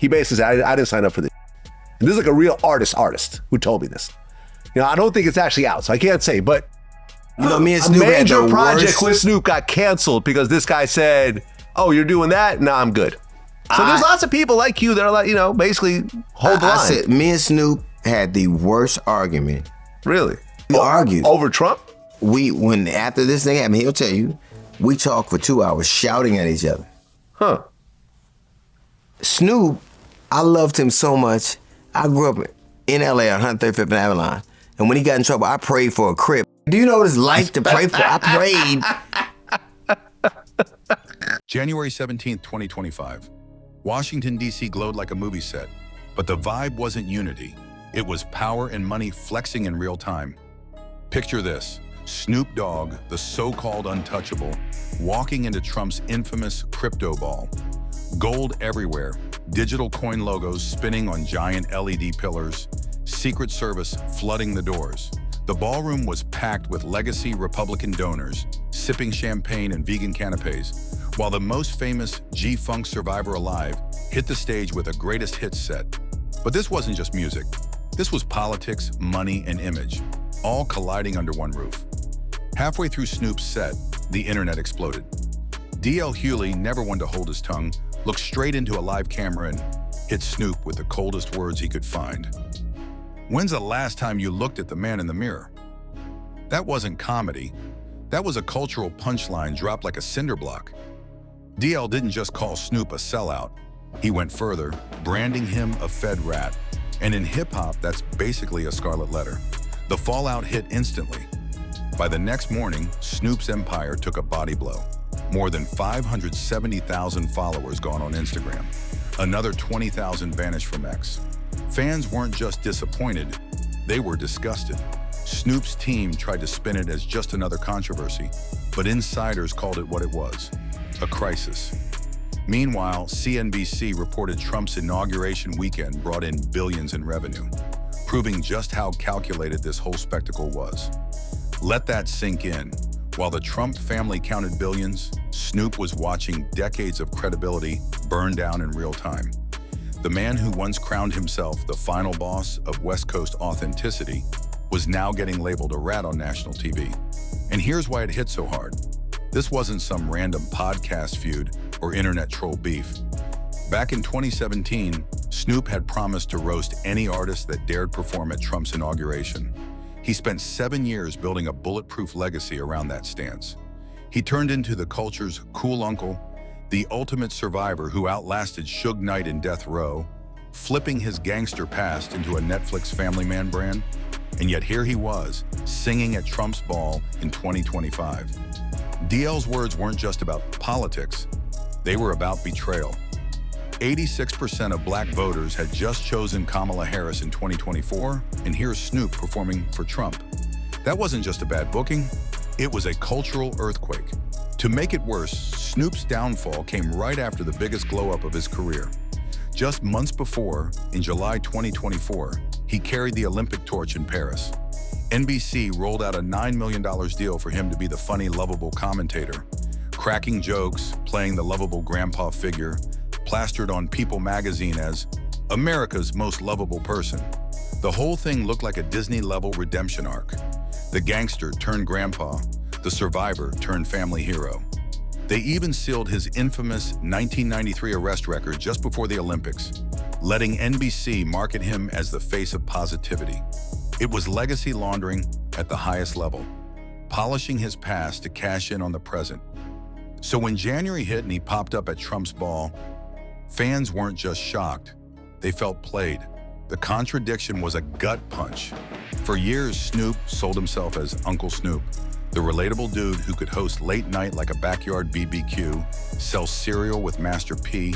He basically said, I didn't sign up for this. And this is like a real artist who told me this. I don't think it's actually out, so I can't say, but me and a Snoop had major the project worst. with Snoop got canceled because this guy said, oh, you're doing that? No, I'm good. So there's lots of people like you that are like, basically hold the line. I said, me and Snoop had the worst argument. Really? We argued. Over Trump? After this thing happened, he'll tell you, we talked for 2 hours shouting at each other. Huh. Snoop, I loved him so much. I grew up in LA on 135th and Avalon. And when he got in trouble, I prayed for a crib. Do you know what it's like to pray for? I prayed. January 17th, 2025. Washington, D.C. glowed like a movie set, but the vibe wasn't unity. It was power and money flexing in real time. Picture this, Snoop Dogg, the so-called untouchable, walking into Trump's infamous crypto ball. Gold everywhere, digital coin logos spinning on giant LED pillars, Secret Service flooding the doors. The ballroom was packed with legacy Republican donors, sipping champagne and vegan canapes, while the most famous G-Funk survivor alive hit the stage with a greatest hits set. But this wasn't just music. This was politics, money, and image, all colliding under one roof. Halfway through Snoop's set, the internet exploded. D.L. Hughley, never one to hold his tongue, looked straight into a live camera and hit Snoop with the coldest words he could find. When's the last time you looked at the man in the mirror? That wasn't comedy. That was a cultural punchline dropped like a cinder block. DL didn't just call Snoop a sellout. He went further, branding him a Fed rat. And in hip-hop, that's basically a scarlet letter. The fallout hit instantly. By the next morning, Snoop's empire took a body blow. More than 570,000 followers gone on Instagram. Another 20,000 vanished from X. Fans weren't just disappointed, they were disgusted. Snoop's team tried to spin it as just another controversy, but insiders called it what it was, a crisis. Meanwhile, CNBC reported Trump's inauguration weekend brought in billions in revenue, proving just how calculated this whole spectacle was. Let that sink in. While the Trump family counted billions, Snoop was watching decades of credibility burn down in real time. The man who once crowned himself the final boss of West Coast authenticity was now getting labeled a rat on national TV. And here's why it hit so hard. This wasn't some random podcast feud or internet troll beef. Back in 2017, Snoop had promised to roast any artist that dared perform at Trump's inauguration. He spent 7 years building a bulletproof legacy around that stance. He turned into the culture's cool uncle, the ultimate survivor who outlasted Suge Knight in Death Row, flipping his gangster past into a Netflix Family Man brand. And yet here he was, singing at Trump's ball in 2025. DL's words weren't just about politics, they were about betrayal. 86% of black voters had just chosen Kamala Harris in 2024, and here's Snoop performing for Trump. That wasn't just a bad booking, it was a cultural earthquake. To make it worse, Snoop's downfall came right after the biggest glow-up of his career. Just months before, in July 2024, he carried the Olympic torch in Paris. NBC rolled out a $9 million deal for him to be the funny, lovable commentator, cracking jokes, playing the lovable grandpa figure, plastered on People magazine as America's most lovable person. The whole thing looked like a Disney-level redemption arc. The gangster turned grandpa, the survivor turned family hero. They even sealed his infamous 1993 arrest record just before the Olympics, letting NBC market him as the face of positivity. It was legacy laundering at the highest level, polishing his past to cash in on the present. So when January hit and he popped up at Trump's ball, fans weren't just shocked, they felt played. The contradiction was a gut punch. For years, Snoop sold himself as Uncle Snoop, the relatable dude who could host late night like a backyard BBQ, sell cereal with Master P,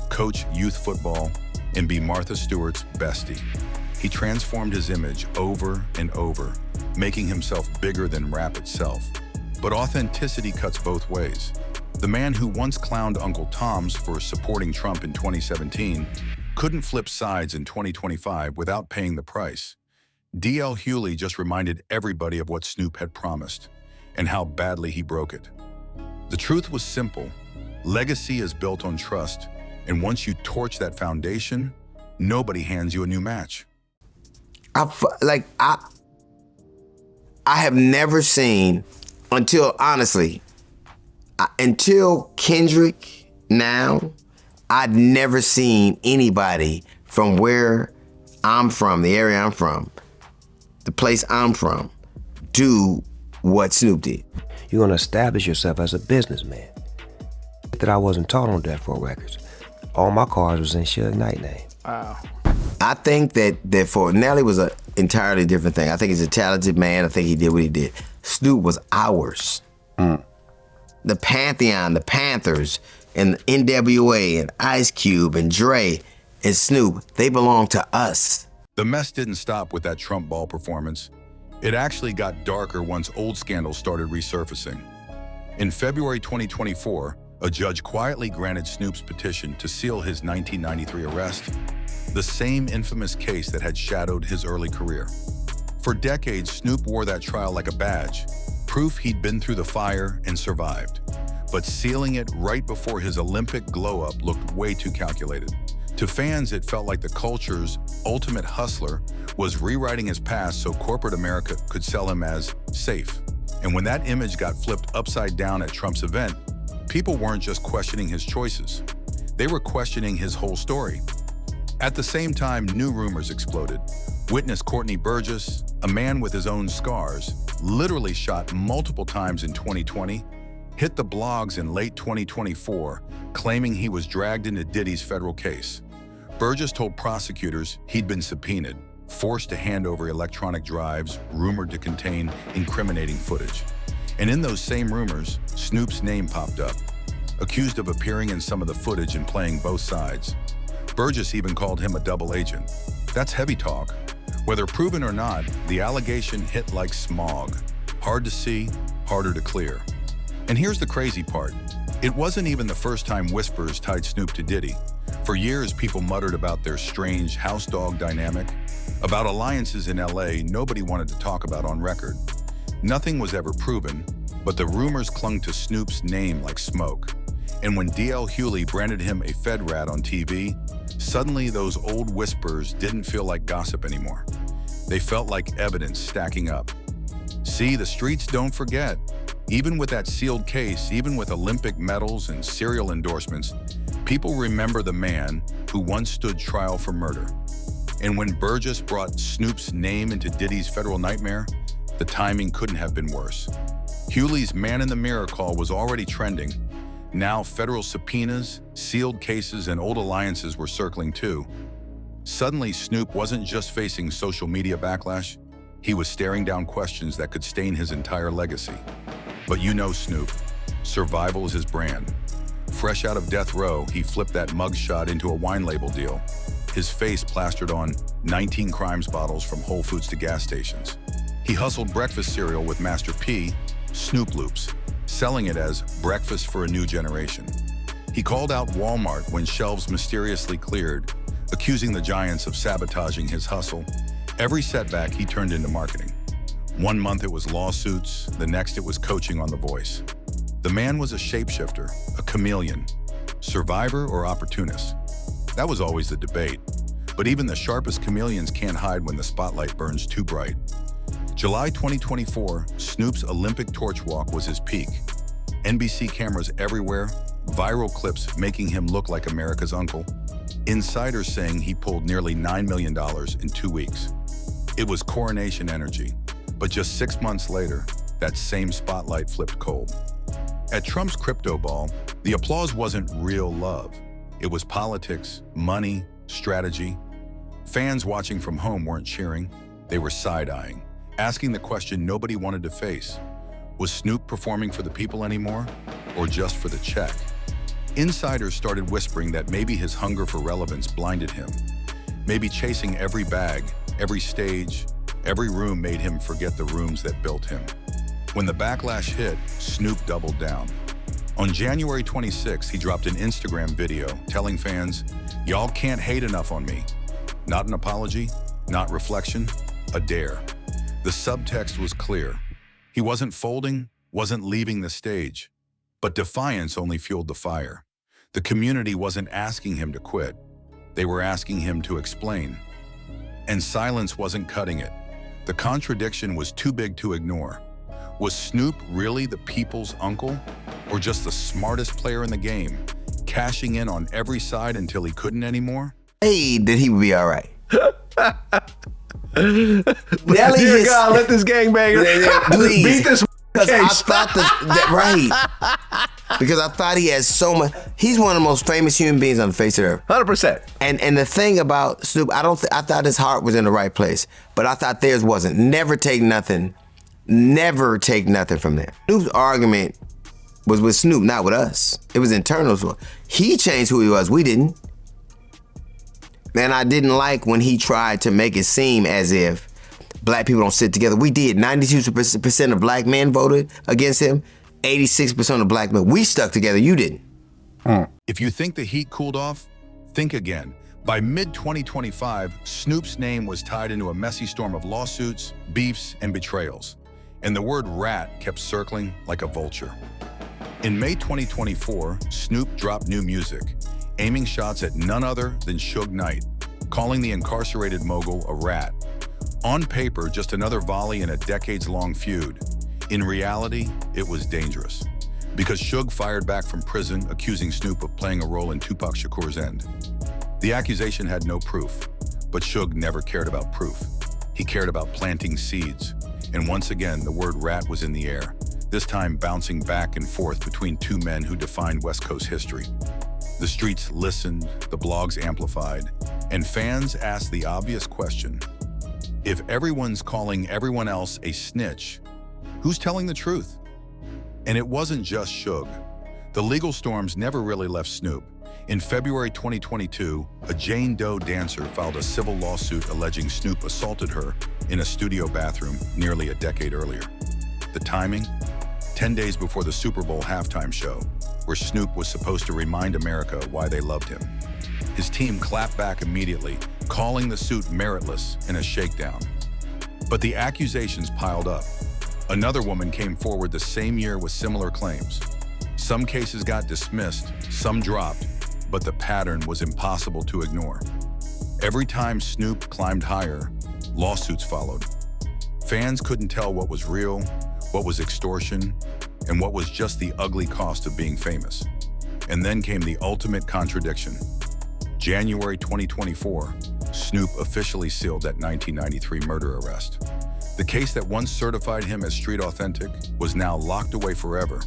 coach youth football, and be Martha Stewart's bestie. He transformed his image over and over, making himself bigger than rap itself. But authenticity cuts both ways. The man who once clowned Uncle Tom's for supporting Trump in 2017 couldn't flip sides in 2025 without paying the price. D.L. Hughley just reminded everybody of what Snoop had promised and how badly he broke it. The truth was simple. Legacy is built on trust, And once you torch that foundation, nobody hands you a new match. I have never seen, until Kendrick now, I'd never seen anybody from where I'm from, the area I'm from, the place I'm from, do what Snoop did. You're gonna establish yourself as a businessman. That I wasn't taught on Death Row Records. All my cars was in Suge Knight name. Wow. I think that for Nelly was an entirely different thing. I think he's a talented man. I think he did what he did. Snoop was ours. The Pantheon, the Panthers, and NWA, and Ice Cube, and Dre, and Snoop, they belong to us. The mess didn't stop with that Trump ball performance. It actually got darker once old scandals started resurfacing. In February 2024, a judge quietly granted Snoop's petition to seal his 1993 arrest, the same infamous case that had shadowed his early career. For decades, Snoop wore that trial like a badge, proof he'd been through the fire and survived. But sealing it right before his Olympic glow-up looked way too calculated. To fans, it felt like the culture's ultimate hustler was rewriting his past so corporate America could sell him as safe. And when that image got flipped upside down at Trump's event, people weren't just questioning his choices. They were questioning his whole story. At the same time, new rumors exploded. Witness Courtney Burgess, a man with his own scars, literally shot multiple times in 2020, hit the blogs in late 2024, claiming he was dragged into Diddy's federal case. Burgess told prosecutors he'd been subpoenaed, forced to hand over electronic drives rumored to contain incriminating footage. And in those same rumors, Snoop's name popped up, accused of appearing in some of the footage and playing both sides. Burgess even called him a double agent. That's heavy talk. Whether proven or not, the allegation hit like smog. Hard to see, harder to clear. And here's the crazy part. It wasn't even the first time whispers tied Snoop to Diddy. For years, people muttered about their strange house dog dynamic, about alliances in LA nobody wanted to talk about on record. Nothing was ever proven, but the rumors clung to Snoop's name like smoke. And when DL Hughley branded him a Fed rat on TV, suddenly those old whispers didn't feel like gossip anymore. They felt like evidence stacking up. See, the streets don't forget. Even with that sealed case, even with Olympic medals and cereal endorsements, people remember the man who once stood trial for murder. And when Burgess brought Snoop's name into Diddy's federal nightmare, the timing couldn't have been worse. Hughley's man in the mirror call was already trending. Now federal subpoenas, sealed cases, and old alliances were circling too. Suddenly, Snoop wasn't just facing social media backlash, he was staring down questions that could stain his entire legacy. But you know Snoop, survival is his brand. Fresh out of death row, he flipped that mugshot into a wine label deal, his face plastered on 19 Crimes bottles from Whole Foods to gas stations. He hustled breakfast cereal with Master P, Snoop Loops, selling it as breakfast for a new generation. He called out Walmart when shelves mysteriously cleared, accusing the giants of sabotaging his hustle. Every setback he turned into marketing. One month it was lawsuits, the next it was coaching on The Voice. The man was a shapeshifter, a chameleon, survivor or opportunist. That was always the debate. But even the sharpest chameleons can't hide when the spotlight burns too bright. July 2024, Snoop's Olympic torch walk was his peak. NBC cameras everywhere, viral clips making him look like America's uncle, insiders saying he pulled nearly $9 million in 2 weeks. It was coronation energy, but just 6 months later, that same spotlight flipped cold. At Trump's crypto ball, the applause wasn't real love. It was politics, money, strategy. Fans watching from home weren't cheering, they were side-eyeing, asking the question nobody wanted to face. Was Snoop performing for the people anymore, or just for the check? Insiders started whispering that maybe his hunger for relevance blinded him. Maybe chasing every bag, every stage, every room made him forget the rooms that built him. When the backlash hit, Snoop doubled down. On January 26, he dropped an Instagram video telling fans, "Y'all can't hate enough on me." Not an apology, not reflection, a dare. The subtext was clear. He wasn't folding, wasn't leaving the stage. But defiance only fueled the fire. The community wasn't asking him to quit. They were asking him to explain. And silence wasn't cutting it. The contradiction was too big to ignore. Was Snoop really the people's uncle? Or just the smartest player in the game, cashing in on every side until he couldn't anymore? Hey, that he would be all right. Dear God, let this gangbanger Please. beat this Because I case. thought right. Because I thought he has so much. He's one of the most famous human beings on the face of the earth. 100%. And the thing about Snoop, I thought his heart was in the right place, but I thought theirs wasn't. Never take nothing from them. Snoop's argument was with Snoop, not with us. It was internal. So he changed who he was. We didn't. And I didn't like when he tried to make it seem as if black people don't sit together. We did. 92% of black men voted against him. 86% of black men. We stuck together. You didn't. If you think the heat cooled off, think again. By mid-2025, Snoop's name was tied into a messy storm of lawsuits, beefs, and betrayals. And the word rat kept circling like a vulture. In May 2024, Snoop dropped new music, aiming shots at none other than Suge Knight, calling the incarcerated mogul a rat. On paper, just another volley in a decades-long feud. In reality, it was dangerous, because Suge fired back from prison accusing Snoop of playing a role in Tupac Shakur's end. The accusation had no proof, but Suge never cared about proof. He cared about planting seeds. And once again, the word rat was in the air, this time bouncing back and forth between two men who defined West Coast history. The streets listened, the blogs amplified, and fans asked the obvious question: if everyone's calling everyone else a snitch, who's telling the truth? And it wasn't just Suge. The legal storms never really left Snoop. In February 2022, a Jane Doe dancer filed a civil lawsuit alleging Snoop assaulted her in a studio bathroom nearly a decade earlier. The timing? 10 days before the Super Bowl halftime show, where Snoop was supposed to remind America why they loved him. His team clapped back immediately, calling the suit meritless in a shakedown. But the accusations piled up. Another woman came forward the same year with similar claims. Some cases got dismissed, some dropped, but the pattern was impossible to ignore. Every time Snoop climbed higher, lawsuits followed. Fans couldn't tell what was real, what was extortion, and what was just the ugly cost of being famous. And then came the ultimate contradiction. January 2024, Snoop officially sealed that 1993 murder arrest. The case that once certified him as street authentic was now locked away forever,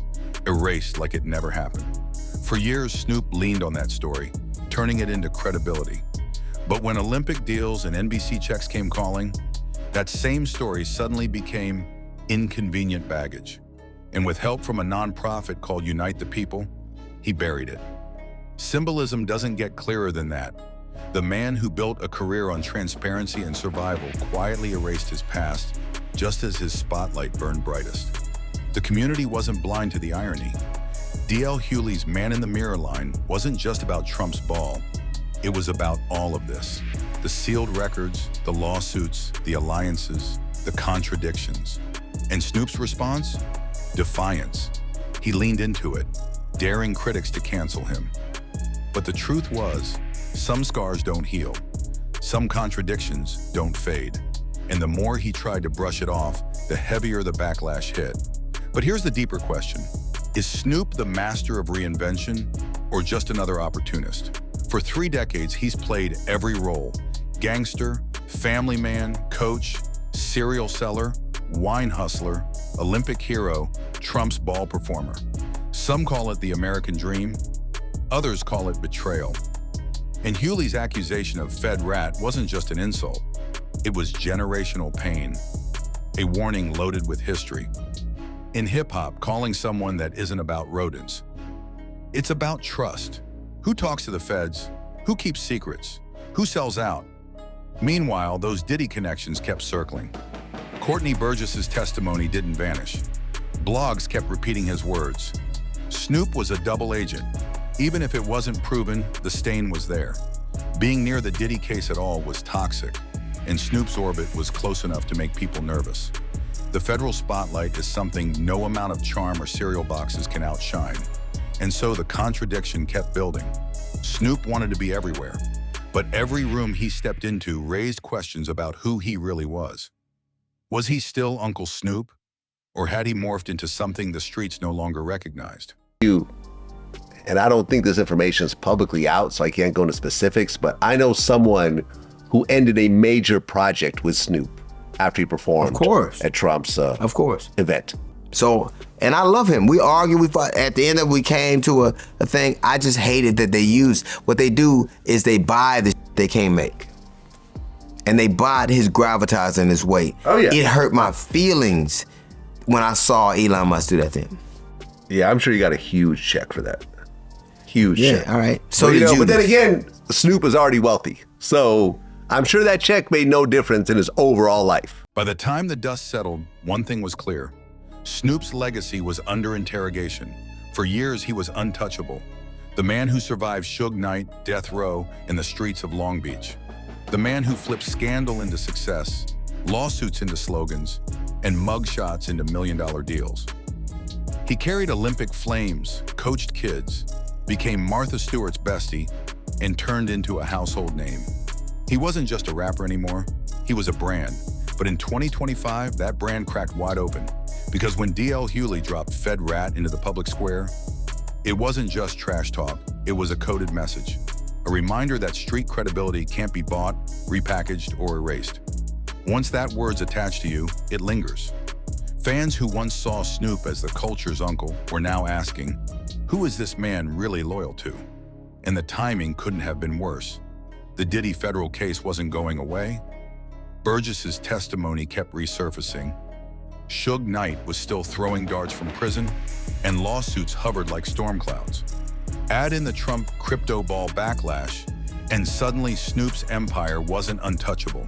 erased like it never happened. For years, Snoop leaned on that story, turning it into credibility. But when Olympic deals and NBC checks came calling, that same story suddenly became inconvenient baggage. And with help from a nonprofit called Unite the People, he buried it. Symbolism doesn't get clearer than that. The man who built a career on transparency and survival quietly erased his past, just as his spotlight burned brightest. The community wasn't blind to the irony. D.L. Hughley's Man in the Mirror line wasn't just about Trump's ball. It was about all of this. The sealed records, the lawsuits, the alliances, the contradictions. And Snoop's response? Defiance. He leaned into it, daring critics to cancel him. But the truth was, some scars don't heal. Some contradictions don't fade. And the more he tried to brush it off, the heavier the backlash hit. But here's the deeper question. Is Snoop the master of reinvention or just another opportunist? For 3 decades, he's played every role: gangster, family man, coach, serial seller, wine hustler, Olympic hero, Trump's ball performer. Some call it the American dream, others call it betrayal. And Hughley's accusation of Fed rat wasn't just an insult. It was generational pain, a warning loaded with history. In hip-hop, calling someone that isn't about rodents. It's about trust. Who talks to the feds? Who keeps secrets? Who sells out? Meanwhile, those Diddy connections kept circling. Courtney Burgess's testimony didn't vanish. Blogs kept repeating his words. Snoop was a double agent. Even if it wasn't proven, the stain was there. Being near the Diddy case at all was toxic, and Snoop's orbit was close enough to make people nervous. The federal spotlight is something no amount of charm or cereal boxes can outshine. And so the contradiction kept building. Snoop wanted to be everywhere, but every room he stepped into raised questions about who he really was. Was he still Uncle Snoop, or had he morphed into something the streets no longer recognized? And I don't think this information is publicly out, so I can't go into specifics, but I know someone who ended a major project with Snoop after he performed at Trump's event. So, and I love him. We argue, we fought. At the end of it, we came to a thing. I just hated that they used, what they do is they buy the they can't make. And they bought his gravitas and his weight. Oh, yeah. It hurt my feelings when I saw Elon Musk do that thing. Yeah, I'm sure you got a huge check for that. Huge check. All right. So but then again, Snoop is already wealthy. So I'm sure that check made no difference in his overall life. By the time the dust settled, one thing was clear. Snoop's legacy was under interrogation. For years, he was untouchable. The man who survived Suge Knight, death row, in the streets of Long Beach. The man who flipped scandal into success, lawsuits into slogans, and mugshots into million-dollar deals. He carried Olympic flames, coached kids, became Martha Stewart's bestie, and turned into a household name. He wasn't just a rapper anymore, he was a brand. But in 2025, that brand cracked wide open. Because when DL Hughley dropped Fed Rat into the public square, it wasn't just trash talk, it was a coded message. A reminder that street credibility can't be bought, repackaged, or erased. Once that word's attached to you, it lingers. Fans who once saw Snoop as the culture's uncle were now asking, who is this man really loyal to? And the timing couldn't have been worse. The Diddy federal case wasn't going away. Burgess's testimony kept resurfacing. Suge Knight was still throwing darts from prison, and lawsuits hovered like storm clouds. Add in the Trump crypto ball backlash, and suddenly Snoop's empire wasn't untouchable.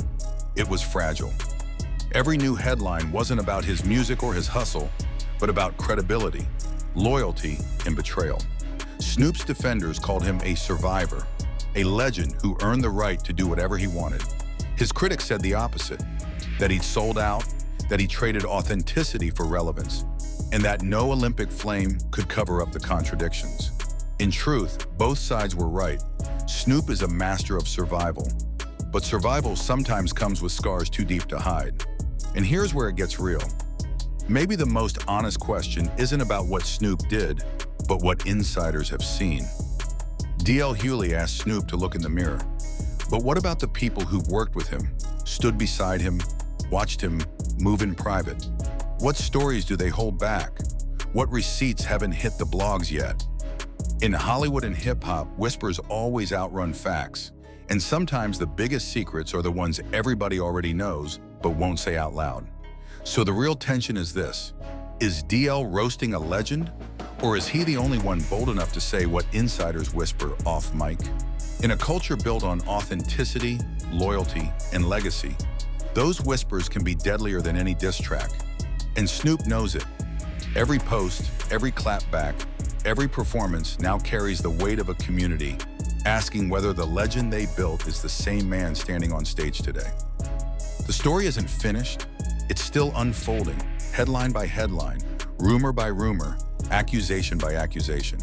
It was fragile. Every new headline wasn't about his music or his hustle, but about credibility, loyalty, and betrayal. Snoop's defenders called him a survivor, a legend who earned the right to do whatever he wanted. His critics said the opposite, that he'd sold out, that he traded authenticity for relevance, and that no Olympic flame could cover up the contradictions. In truth, both sides were right. Snoop is a master of survival, but survival sometimes comes with scars too deep to hide. And here's where it gets real. Maybe the most honest question isn't about what Snoop did, but what insiders have seen. DL Hughley asked Snoop to look in the mirror. But what about the people who've worked with him, stood beside him, watched him move in private? What stories do they hold back? What receipts haven't hit the blogs yet? In Hollywood and hip-hop, whispers always outrun facts. And sometimes the biggest secrets are the ones everybody already knows, but won't say out loud. So the real tension is this. Is DL roasting a legend? Or is he the only one bold enough to say what insiders whisper off mic? In a culture built on authenticity, loyalty, and legacy, those whispers can be deadlier than any diss track. And Snoop knows it. Every post, every clapback, every performance now carries the weight of a community, asking whether the legend they built is the same man standing on stage today. The story isn't finished, it's still unfolding, headline by headline, rumor by rumor, accusation by accusation.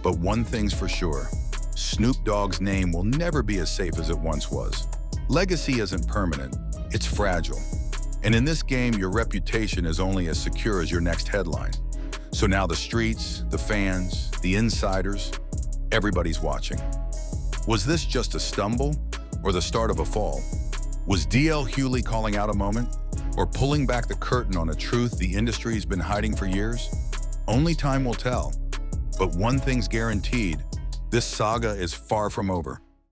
But one thing's for sure, Snoop Dogg's name will never be as safe as it once was. Legacy isn't permanent, it's fragile. And in this game, your reputation is only as secure as your next headline. So now the streets, the fans, the insiders, everybody's watching. Was this just a stumble or the start of a fall? Was DL Hughley calling out a moment or pulling back the curtain on a truth the industry's been hiding for years? Only time will tell. But one thing's guaranteed, this saga is far from over.